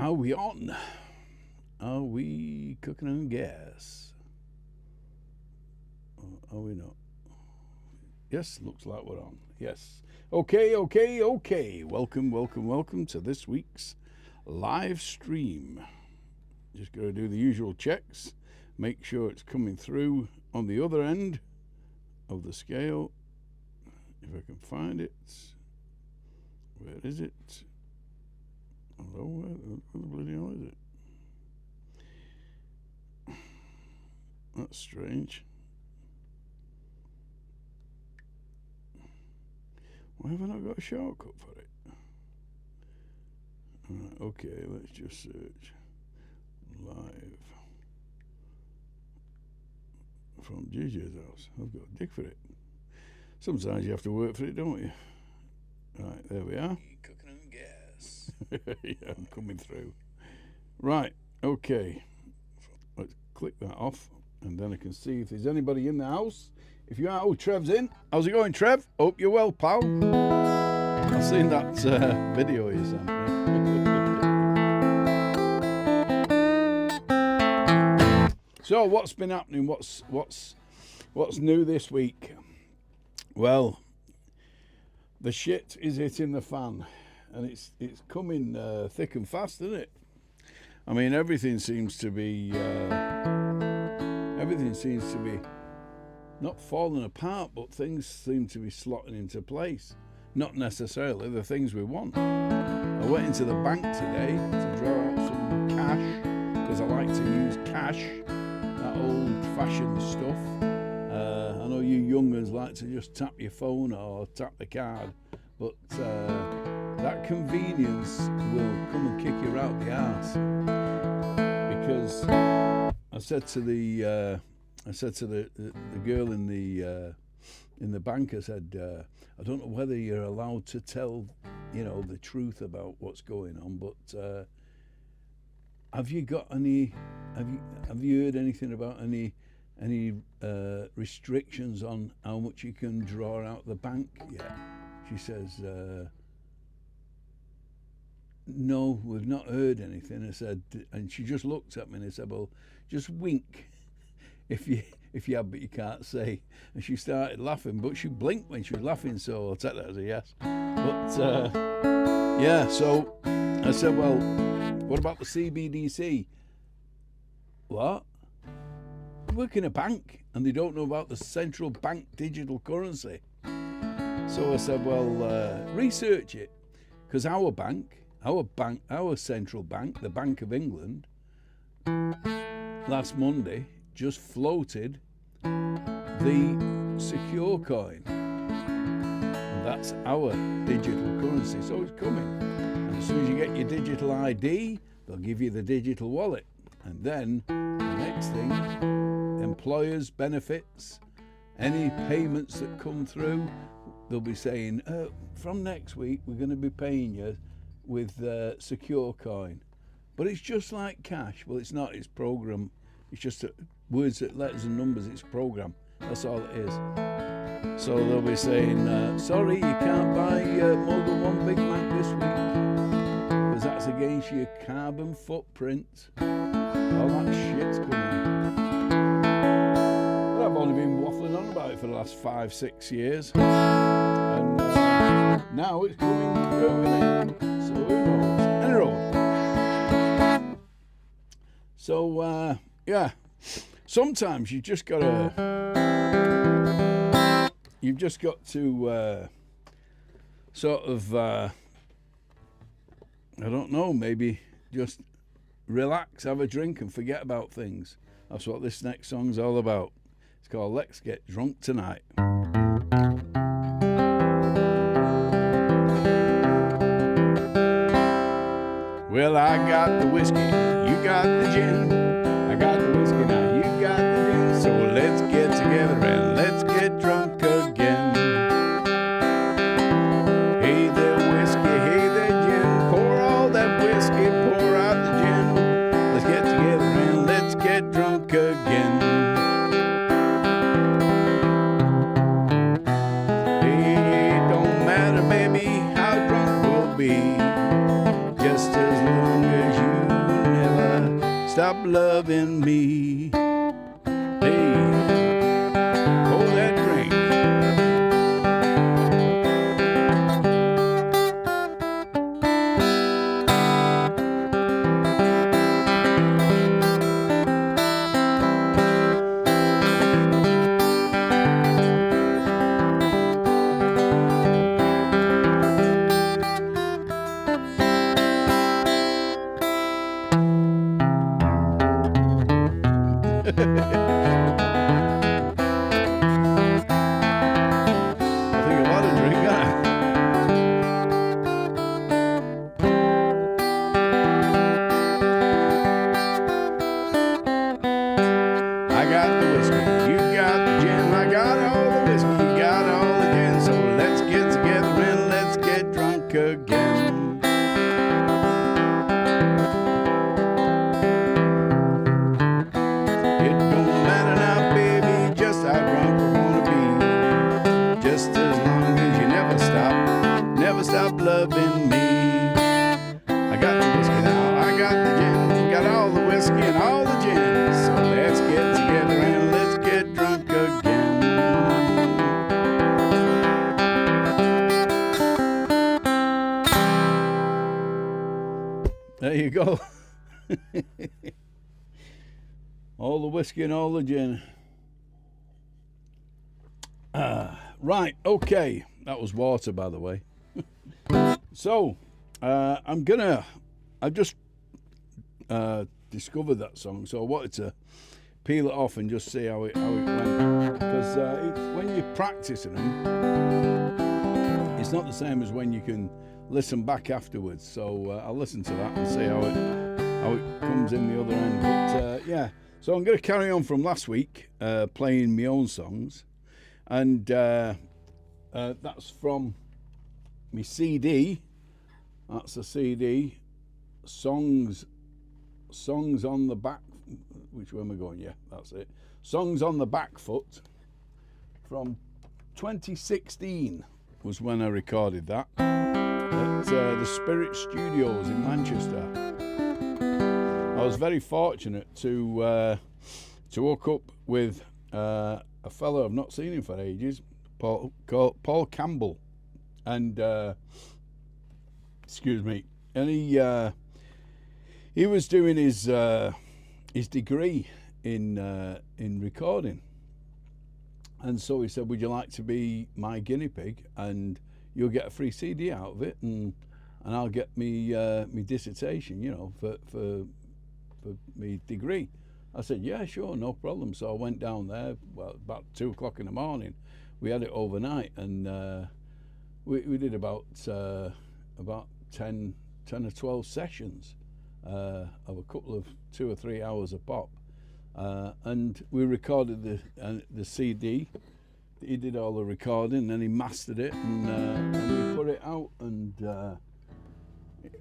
Are we on? Are we cooking on gas? Or are we not? Yes, looks like we're on. Yes. Okay. Welcome to this week's live stream. Just got to do the usual checks. Make sure it's coming through on the other end of the scale. If I can find it. Where is it? Hello, where the bloody hell is it? That's strange. Why have I not got a shortcut for it? Okay, let's just search live from JJ's house. I've got a dig for it. Sometimes you have to work for it, don't you? Right, there we are. Cooking on gas. Yeah, I'm coming through. Right, okay. Let's click that off, and then I can see if there's anybody in the house. If you are, Trev's in. How's it going, Trev? Hope you're well, pal. I've seen that video you sent me. So, what's been happening? What's new this week? Well, the shit is hitting the fan, and it's coming thick and fast, isn't it? I mean, everything seems to be not falling apart, but things seem to be slotting into place. Not necessarily the things we want. I went into the bank today to draw out some cash, because I like to use cash, that old-fashioned stuff. I know you young'uns like to just tap your phone or tap the card, but that convenience will come and kick you out the arse. Because I said to the girl in the bank, I said, I don't know whether you're allowed to tell, the truth about what's going on, but have you heard anything about any restrictions on how much you can draw out the bank yet? She says, no, we've not heard anything. I said, and she just looked at me and I said, well, just wink if you have, but you can't say. And she started laughing, but she blinked when she was laughing, so I'll take that as a yes. But yeah, so I said, well, what about the CBDC? What? I work in a bank and they don't know about the central bank digital currency. So I said, well, research it, because our central bank, the Bank of England, last Monday just floated the secure coin, and that's our digital currency. So it's coming, and as soon as you get your digital ID, they'll give you the digital wallet, and then the next thing, employers' benefits, any payments that come through, they'll be saying, from next week we're going to be paying you with secure coin. But it's just like cash. Well, it's not. It's program. It's just words, letters and numbers. It's program. That's all it is. So they'll be saying, sorry, you can't buy more than one Big Mac this week, because that's against your carbon footprint. All that shit's coming. But I've only been waffling on about it for the last 5-6 years. And now it's coming through, innit? So who knows? Anyway. So, yeah. Sometimes you've just got to sort of, I don't know, maybe just relax, have a drink and forget about things. That's what this next song's all about. It's called Let's Get Drunk Tonight. Well, I got the whiskey, you got the gin. I got the whiskey, now you got the gin. So let's get together and let's get drunk again. Hey there whiskey, hey there gin. Pour all that whiskey, pour out the gin. Let's get together and let's get drunk again. Hey, it don't matter, baby, how drunk we'll be, just as long as you stop loving me. Hey, pour that drink. Again. It don't matter now, baby, just how drunk we're gonna be. Just as long as you never stop loving me. I got the whiskey now, I got the gin, got all the whiskey and all the gin. So let's get together and let's get drunk again. There you go. All the whiskey and all the gin. Right, okay. That was water, by the way. So, I just discovered that song, so I wanted to peel it off and just see how it went. Because when you're practicing them, it's not the same as when you can listen back afterwards. So I'll listen to that and see how it comes in the other end. But yeah, so I'm going to carry on from last week, playing my own songs, and that's from my CD. That's a CD, songs on the back. Which way am I going? Yeah, that's it. Songs on the Back Foot from 2016 was when I recorded that. At the Spirit Studios in Manchester. I was very fortunate to hook up with a fellow I've not seen him for ages, Paul Campbell, and excuse me, and he was doing his degree in recording, and so he said, "Would you like to be my guinea pig and you'll get a free CD out of it, and I'll get me dissertation, you know, for me degree." I said, "Yeah, sure, no problem." So I went down there. Well, about 2:00 in the morning. We had it overnight, and we did about 10 or 12 sessions of a couple of 2 or 3 hours a pop, and we recorded the CD. He did all the recording, then he mastered it, and we put it out, and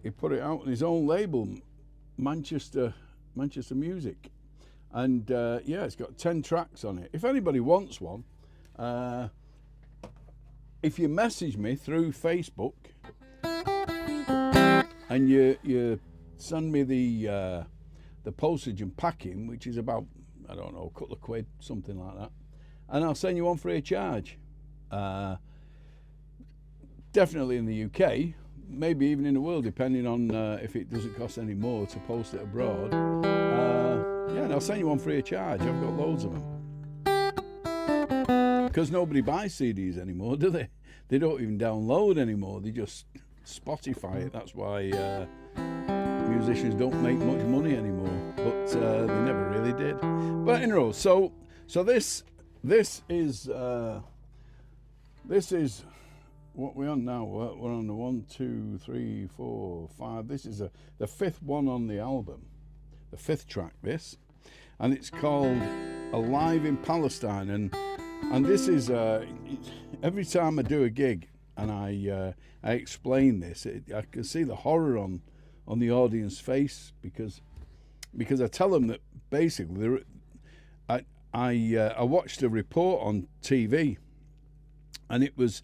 he put it out on his own label, Manchester Music, and yeah, it's got 10 tracks on it. If anybody wants one, if you message me through Facebook and you send me the postage and packing, which is about, I don't know, a couple of quid, something like that, and I'll send you one free of charge. Definitely in the UK, maybe even in the world, depending on if it doesn't cost any more to post it abroad. Yeah, and I'll send you one free of charge. I've got loads of them. Because nobody buys CDs anymore, do they? They don't even download anymore. They just Spotify it. That's why musicians don't make much money anymore. But they never really did. But anyway, so this is what we're on now. We're on the 1, 2, 3, 4, 5. This is the fifth one on the album, the fifth track. This, and it's called "Alive in Palestine." And this is every time I do a gig and I explain this, I can see the horror on the audience face because I tell them that basically I watched a report on TV, and it was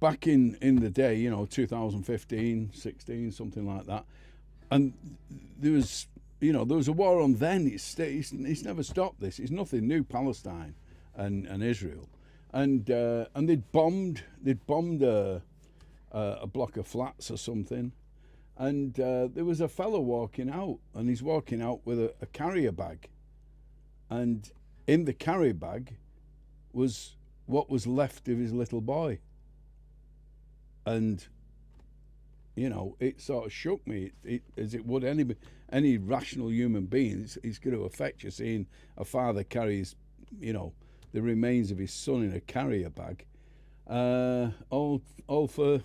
back in the day, you know, 2015, 16, something like that, and there was there was a war on then. It's never stopped. It's nothing new. Palestine and Israel, and they'd bombed a block of flats or something, and there was a fellow walking out, and he's walking out with a carrier bag, and in the carrier bag was what was left of his little boy, and it sort of shook me, as it would any rational human being. It's going to affect you seeing a father carries, the remains of his son in a carrier bag, all for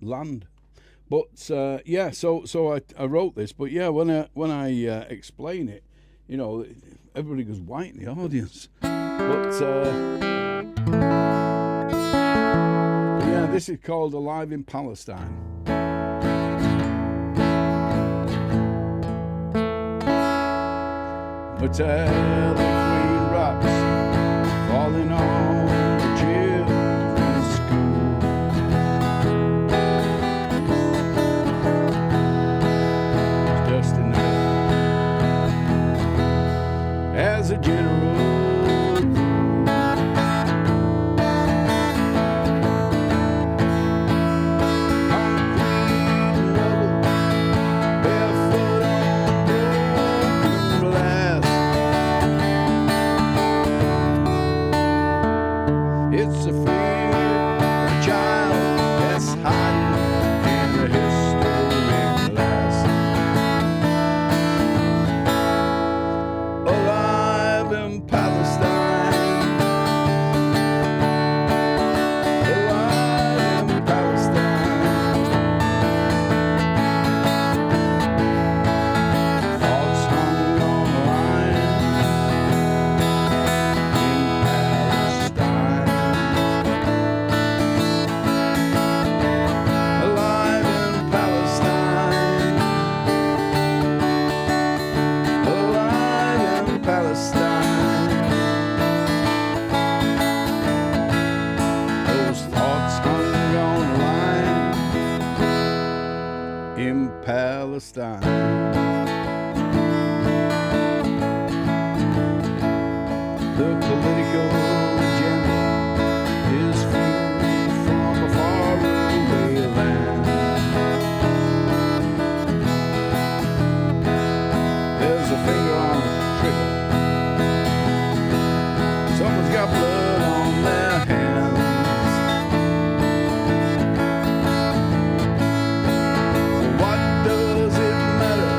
land. But so I wrote this. But yeah, when I explain it, everybody goes white in the audience. But yeah, this is called Alive in Palestine. Metallic green rocks falling on the children's school. It's just a night as a general. It's a fear, a child that's hiding in the history class. Alive in Palestine. Alive in Palestine. Thoughts hung on the line in Palestine. Alive in Palestine. Alive in Palestine. Those thoughts hung on a line in Palestine. The political agenda is fueled from a faraway land. There's a finger on the trigger. Someone's got blood on their hands. What does it matter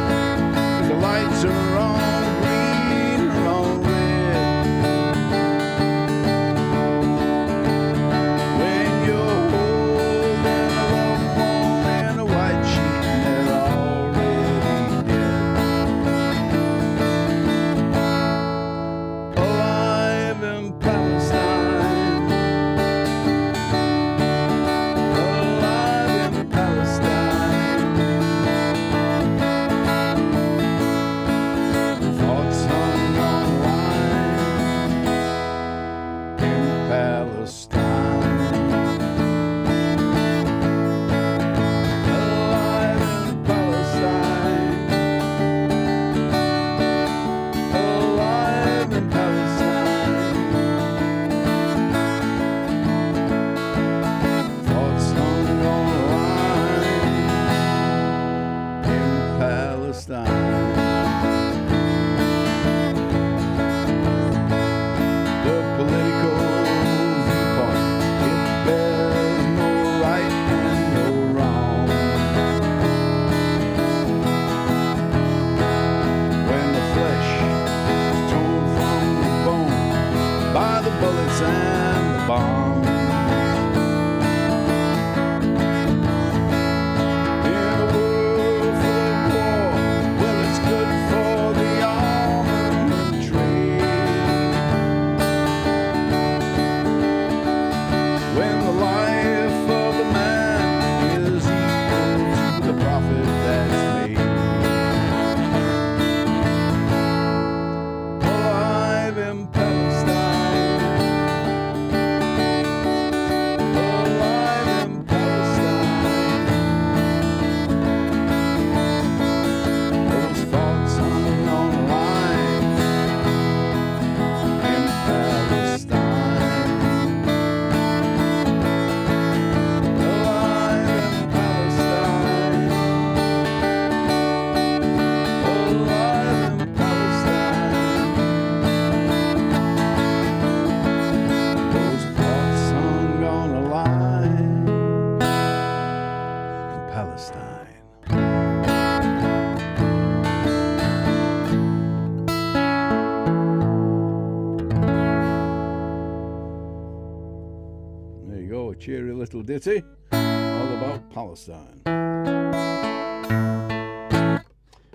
cheery little ditty all about Palestine.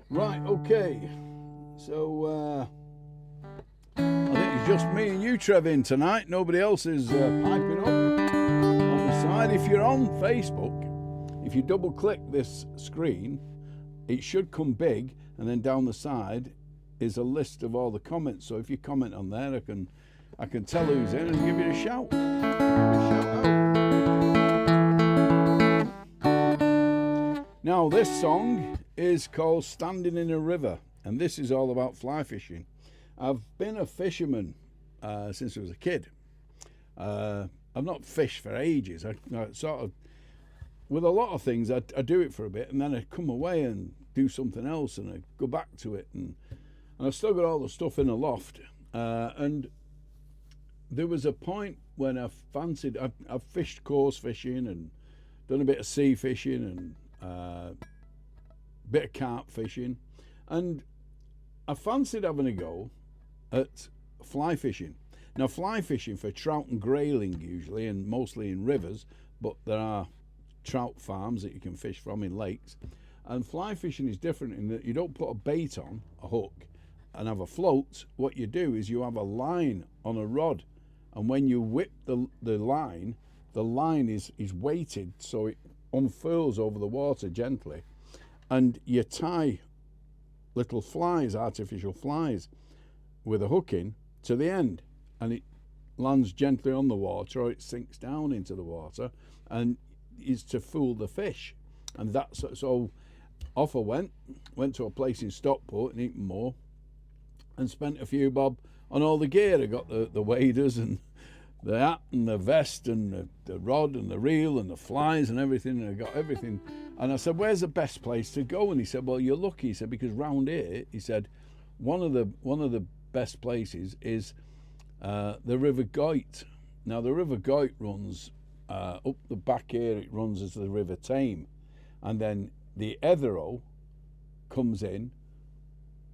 Right, okay. So, I think it's just me and you, Trevin, tonight. Nobody else is piping up on the side. If you're on Facebook, if you double click this screen, it should come big, and then down the side is a list of all the comments. So if you comment on there, I can tell who's in and give you a shout. Now this song is called Standing in a River, and this is all about fly fishing. I've been a fisherman since I was a kid. I've not fished for ages. I sort of, with a lot of things, I do it for a bit, and then I come away and do something else, and I go back to it, and I've still got all the stuff in the loft. And there was a point when I fancied, I've fished coarse fishing and done a bit of sea fishing and a bit of carp fishing, and I fancied having a go at fly fishing. Now, fly fishing for trout and grayling usually, and mostly in rivers, but there are trout farms that you can fish from in lakes. And fly fishing is different in that you don't put a bait on, a hook, and have a float. What you do is you have a line on a rod, and when you whip the line is weighted so it unfurls over the water gently, and you tie little flies, artificial flies, with a hook in to the end, and it lands gently on the water, or it sinks down into the water, and is to fool the fish. And that's so. Off I went to a place in Stockport in Eatonmore, and spent a few bob on all the gear. I got the waders and the hat and the vest and the rod and the reel and the flies and everything, and I got everything. And I said, where's the best place to go? And he said, well, you're lucky. He said, because round here, he said, one of the best places is the River Goyt. Now the River Goyt runs up the back here, it runs as the River Tame, and then the Etherow comes in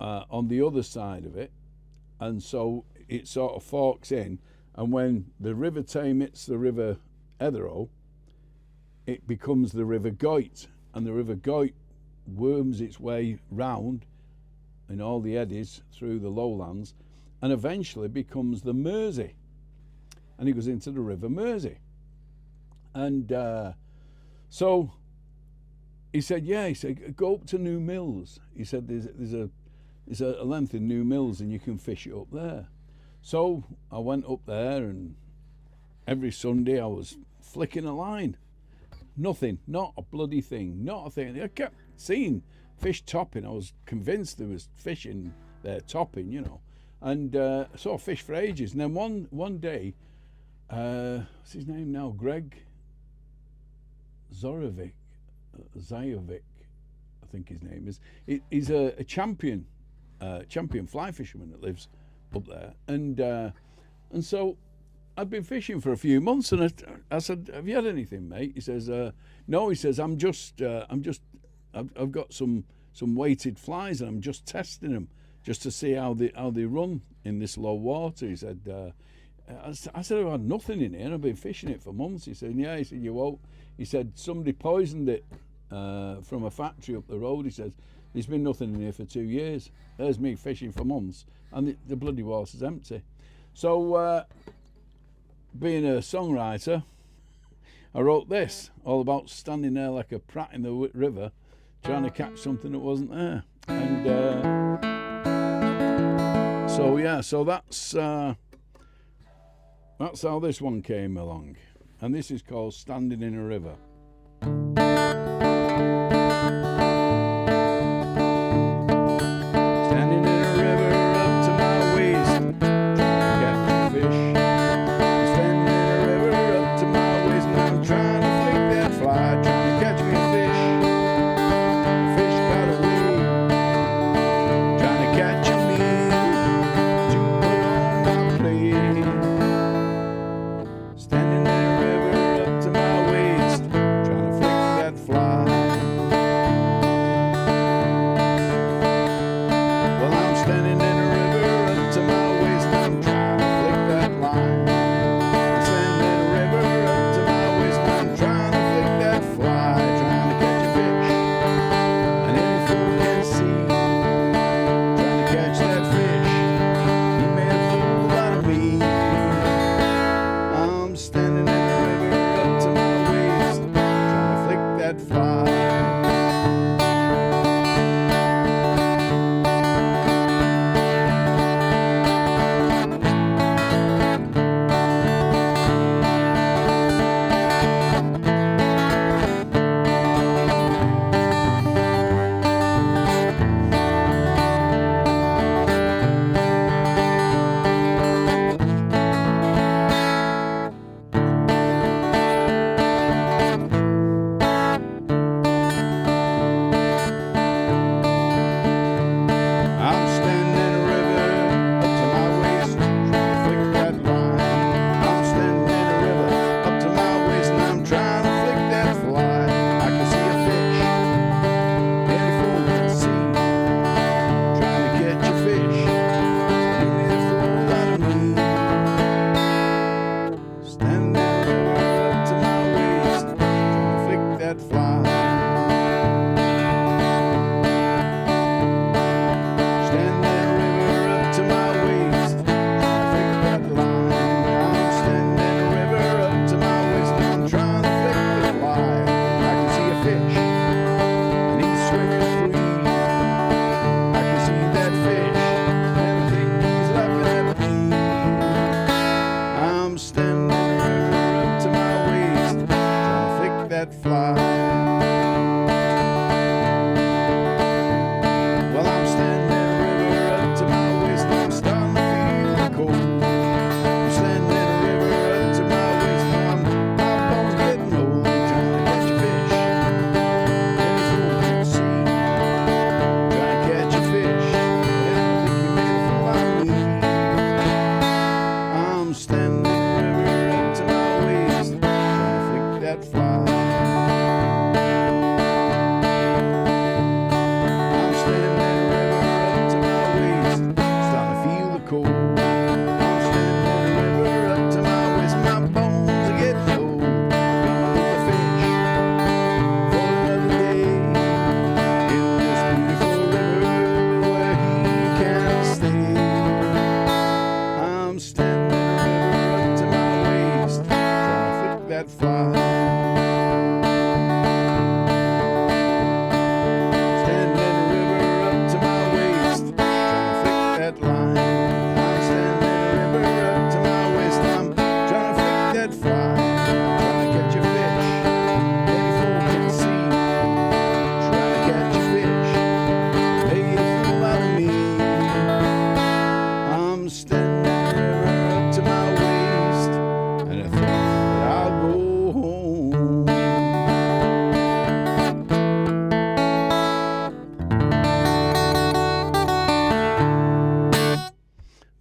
on the other side of it, and so it sort of forks in, and when the River Tame hits the River Etherow, it becomes the River Goyt, and the River Goyt worms its way round in all the eddies through the lowlands, and eventually becomes the Mersey, and it goes into the River Mersey. And so he said, yeah, he said, go up to New Mills. He said, there's a length in New Mills and you can fish it up there. So I went up there, and every Sunday I was flicking a line. Nothing, not a bloody thing, not a thing. I kept seeing fish topping. I was convinced there was fish in there topping, you know. And I saw fish for ages. And then one day, what's his name now? Greg Zajovic, I think his name is. He's a champion fly fisherman that lives up there, and so I'd been fishing for a few months, and I said, "Have you had anything, mate?" He says, "No." He says, I've got some weighted flies, and I'm just testing them just to see how they run in this low water." He said, I said, "I've had nothing in here. I've been fishing it for months." He said, "Yeah." He said, "You won't." He said, "Somebody poisoned it from a factory up the road." He says, "There's been nothing in here for 2 years. There's me fishing for months, and the bloody water's empty." So, being a songwriter, I wrote this, all about standing there like a prat in the river, trying to catch something that wasn't there. And so that's how this one came along. And this is called Standing in a River. Standing in a river up to my waist, trying to catch a fish. I'm standing in a river up to my waist, and I'm trying to flick that fly, trying to catch me a fish. The fish got away, trying to catch a meal to put on my plate. Standing in a river up to my waist,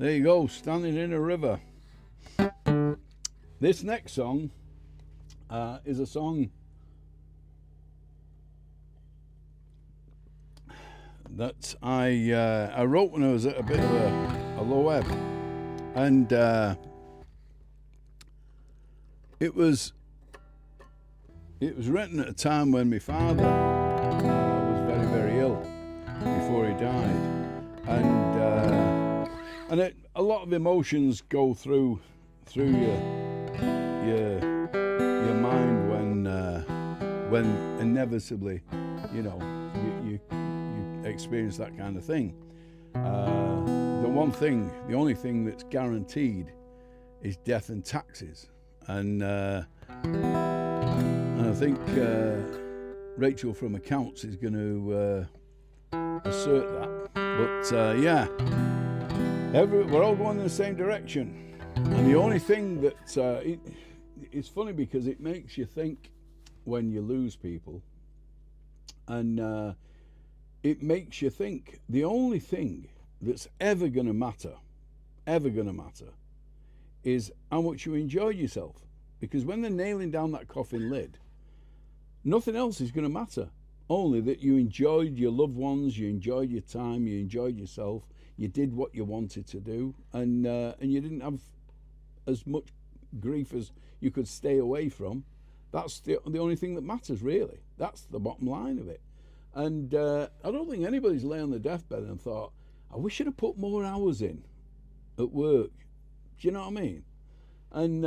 There you go, Standing in a River. This next song is a song that I wrote when I was at a bit of a low ebb, and it was written at a time when my father was very, very ill before he died, and a lot of emotions go through your mind when inevitably, you know, you experience that kind of thing. The only thing that's guaranteed is death and taxes, and I think Rachel from Accounts is going to assert that. But yeah, we're all going in the same direction. And the only thing that it's funny because it makes you think when you lose people, and it makes you think the only thing that's ever going to matter, is how much you enjoyed yourself. Because when they're nailing down that coffin lid, nothing else is going to matter. Only that you enjoyed your loved ones, you enjoyed your time, you enjoyed yourself, you did what you wanted to do, and you didn't have as much grief as you could stay away from. That's the only thing that matters, really. That's the bottom line of it. And I don't think anybody's lay on the deathbed and thought, I wish I'd have put more hours in at work. Do you know what I mean? And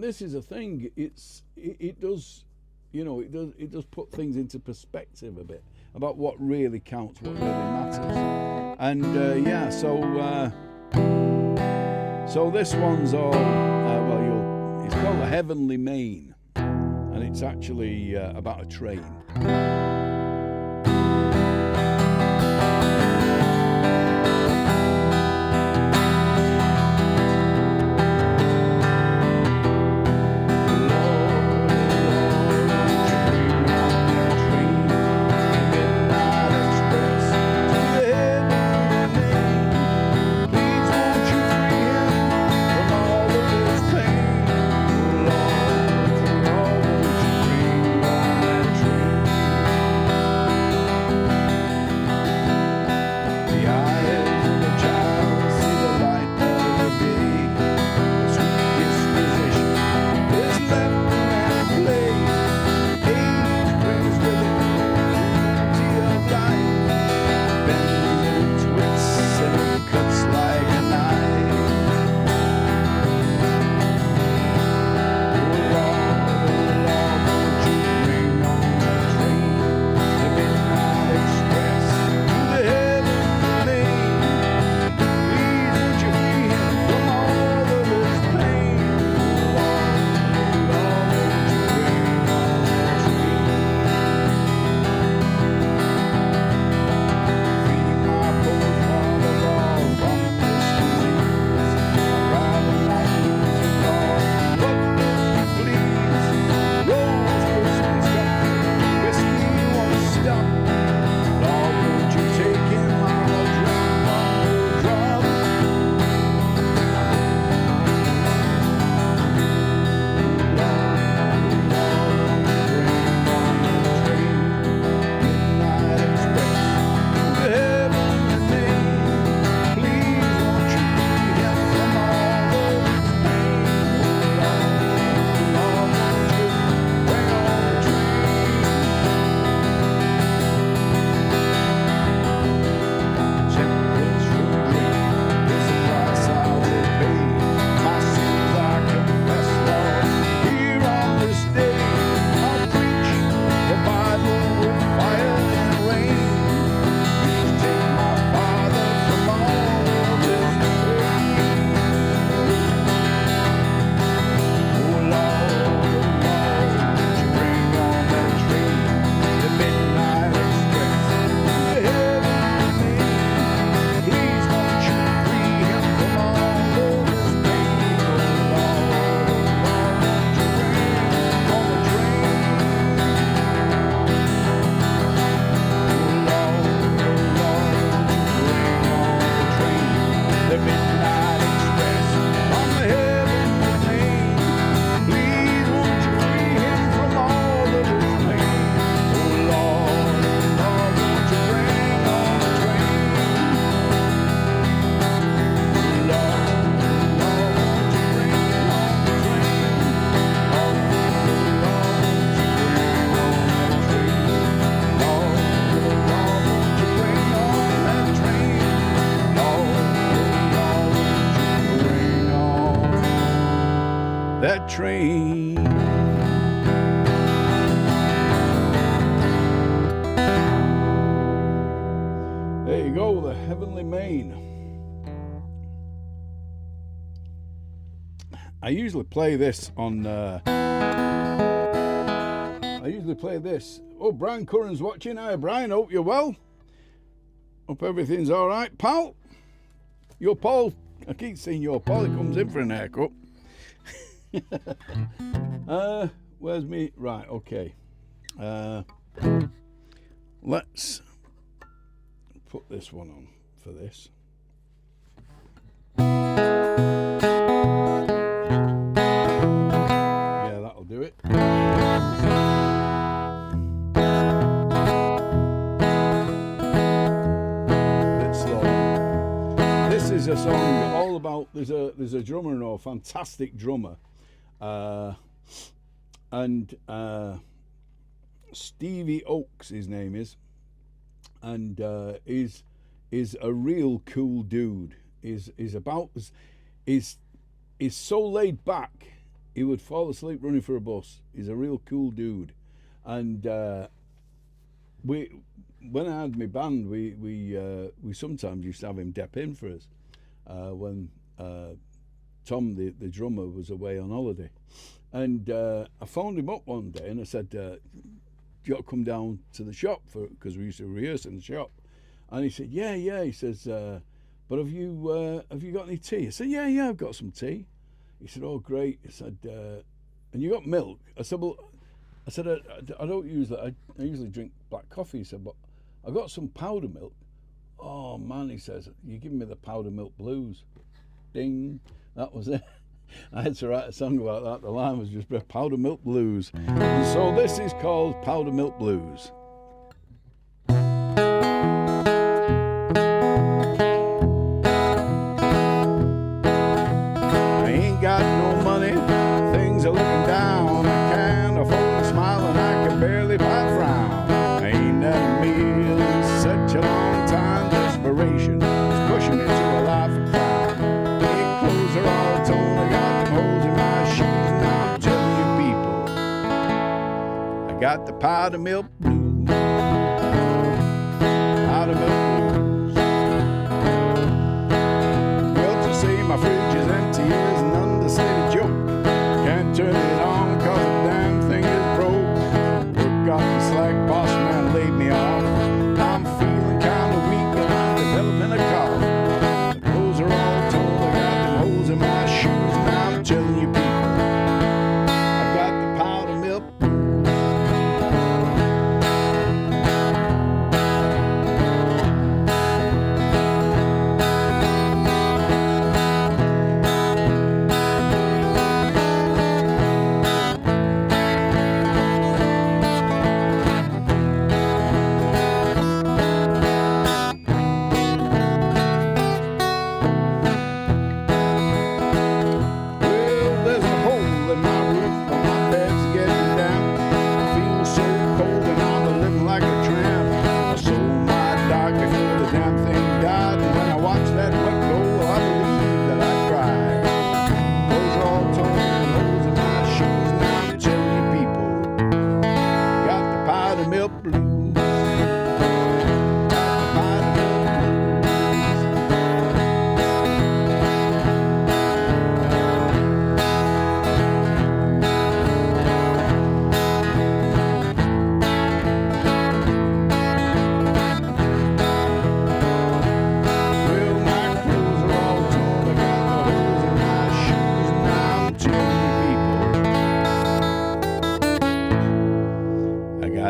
this is a thing. It does, you know, it does put things into perspective a bit about what really counts, what really matters. And yeah, so this one's all it's called The Heavenly Main, and it's actually about a train. train. There you go, the Heavenly Main. I usually play this on. I usually play this. Oh, Brian Curran's watching. Hi, Brian. Hope you're well. Hope everything's all right, pal. Your Paul. I keep seeing your Paul. He comes in for an haircut. Where's me? Right. Okay. Let's put this one on for this. Yeah, that'll do it. Bit slow. This is a song all about. There's a drummer, a fantastic drummer, and Stevie Oakes, his name is, and is a real cool dude. Is so laid back. He would fall asleep running for a bus. He's a real cool dude, and when I had my band, we sometimes used to have him dep in for us when Tom, the drummer, was away on holiday, and I phoned him up one day and I said, "Do you want to come down to the shop because we used to rehearse in the shop?" And he said, "Yeah." He says, "But have you got any tea?" I said, "Yeah, I've got some tea." He said, "Oh, great." He said, "And you got milk?" I said, "Well," I don't usually. I usually drink black coffee." He said, "But I got some powder milk." "Oh man," he says, "you're giving me the powder milk blues." Ding. That was it. I had to write a song about that. The line was just powder milk blues. And so this is called Powder Milk Blues. I ain't got no money, things are looking down. I can't afford to smile and I can barely buy a frown. I ain't had a meal in such a long time. Desperation is pushing me to a life of crime. Big clothes are all torn, I got them holes in my shoes. And I'm telling you people, I got the powder milk blues. Powder milk blues. Well, to say my fridge is empty is an understated joke. Can't turn it on cause the damn thing is broke. Work got me slack, boss man laid me off. I'm feeling kinda weak and I'm developing a cough. The clothes are all torn, I got them holes in my shoes. And I'm telling you people, I got the powder milk blues.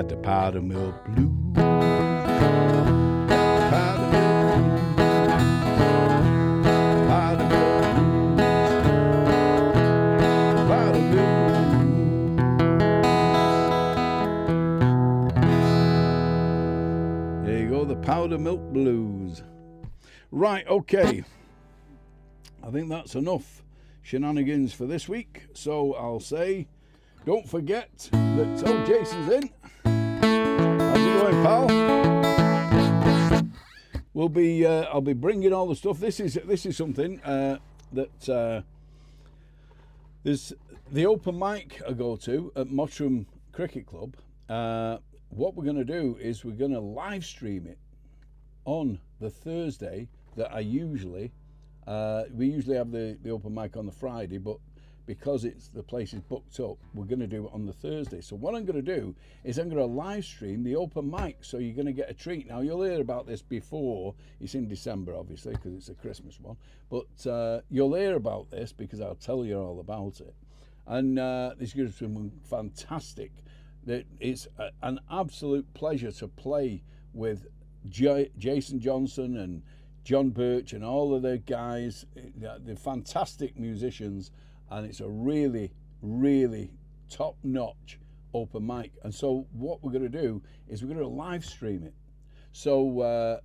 The powder milk blues. Powder milk blues. Powder milk blues. Powder milk blues. There you go, the powder milk blues. Right, okay. I think that's enough shenanigans for this week. So I'll say, don't forget that. Oh, Jason's in. How's it going, pal? I'll be bringing all the stuff. This is something that there's the open mic I go to at Mottram Cricket Club, what we're going to do is we're going to live stream it on the Thursday that we usually have the open mic on the Friday, but because the place is booked up, we're going to do it on the Thursday. So what I'm going to do is I'm going to live stream the open mic, so you're going to get a treat. Now, you'll hear about this before. It's in December, obviously, because it's a Christmas one. But you'll hear about this because I'll tell you all about it. And this is going to be fantastic. It's an absolute pleasure to play with Jason Johnson and John Birch and all of the guys. They're fantastic musicians. And it's a really, really top-notch open mic. And so what we're going to do is we're going to live stream it. So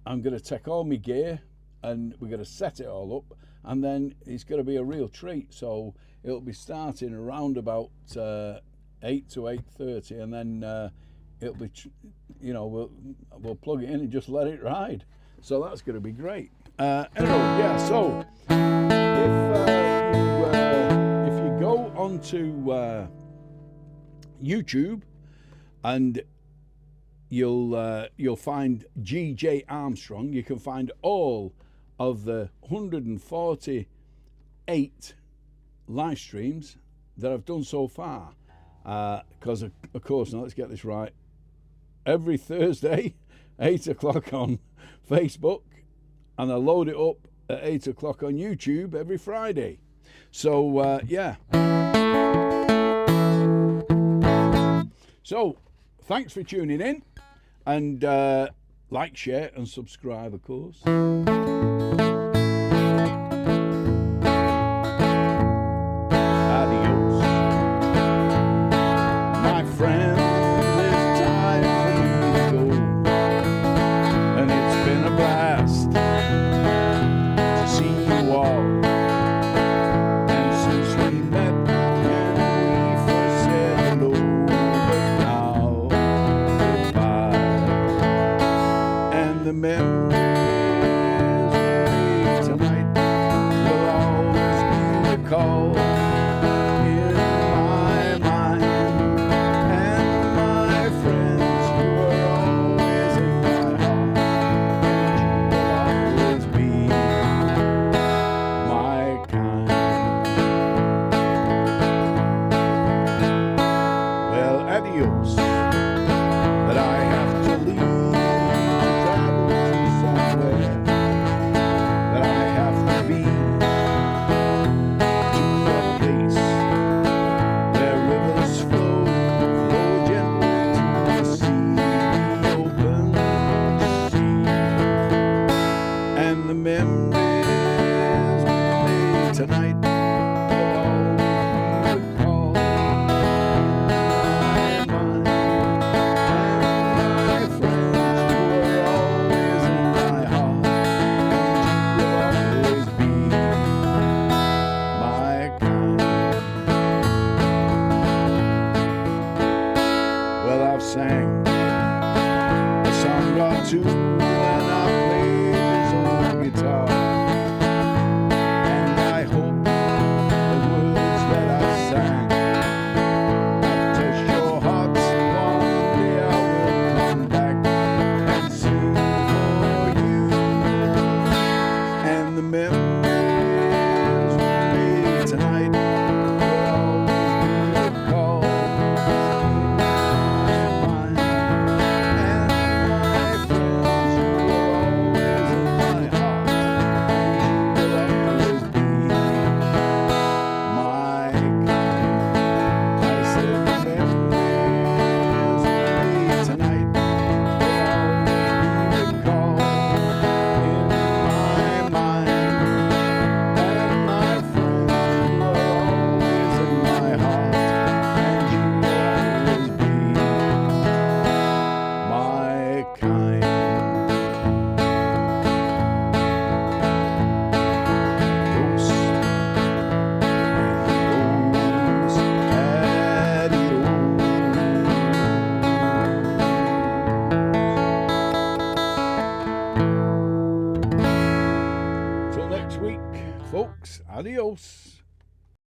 I'm going to take all my gear and we're going to set it all up. And then it's going to be a real treat. So it'll be starting around about 8 to 8:30. And then it'll be, we'll plug it in and just let it ride. So that's going to be great. Anyway, yeah, so if you go onto YouTube and you'll find GJ Armstrong, you can find all of the 148 live streams that I've done so far. Because of course, now let's get this right. Every Thursday, 8 o'clock on Facebook, and I load it up at 8 o'clock on YouTube every Friday. So, yeah. So, thanks for tuning in. And like, share, and subscribe, of course. Adios. My friend, it's time for me to go. And it's been a blast to see you all. And since we met and we first said hello, but now goodbye. And the memories we made tonight will always be recalled in my mind. And my friends who are always in my heart, and you will always be my kind. Well, adios, but I have to leave to travel to somewhere that I have to be, to a place where rivers flow gently to the sea, the open sea. And the memories we made tonight will always be recalled in my mind. And my friends who are always in my heart, and you will always be my kind. Well, I've sang a song or two